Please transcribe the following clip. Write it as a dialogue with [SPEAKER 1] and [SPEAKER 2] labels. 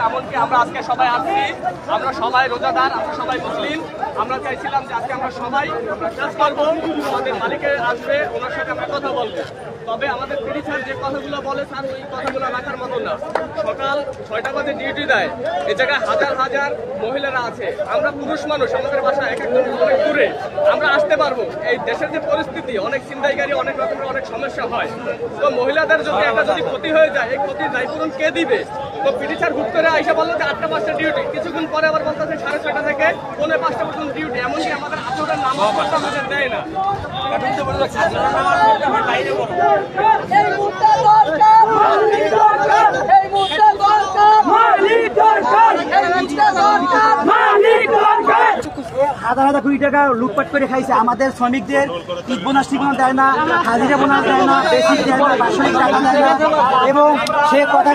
[SPEAKER 1] এমনকি আমরা আজকে সবাই আসছি, আমরা সবাই রোজাদার, আমরা সবাই মুসলিম। আমরা চাইছিলাম যে আজকে আমরা সবাই কাজ করবো, আমাদের মালিকে আসবে, ওনার সাথে আমরা কথা বলবো। তবে আমাদের পিডি স্যার যে কথাগুলো বলে স্যার ওই কথাগুলো রাখার মতো না। সকাল 6টা বাজে ডিউটি দেয়, এই জায়গায় হাজার হাজার মহিলারা আছে, আমরা পুরুষ মানুষ, আমাদের বাসা এক একদম অনেক দূরে, আমরা আসতে পারবো। এই দেশের যে পরিস্থিতি, অনেক ছিনতাইকারী, অনেক রকমের অনেক সমস্যা হয়। তো মহিলাদের যদি যদি ক্ষতি হয়ে যায়, এই ক্ষতির দায়পূরণ কে দিবে? তো পিডি স্যার হুট করে আইসা বললো যে 8টা 5টা ডিউটি, কিছুক্ষণ পরে আবার বলতেছে 6:30 থেকে 5:45 পর্যন্ত ডিউটি। এমনকি আমাদের আসরের নামাজ পড়তে আমাদের দেয় না।
[SPEAKER 2] হাজার হাজার কোটি টাকা লুটপাট করে খাইছে আমাদের শ্রমিকদের। ঈদ বোনাস ঠিকানা দেয় না, হাজিরা বোনাস দেয় না, বেসিক দেয় না, বাৎসরিক টাকা দেয় না, এবং সে কথা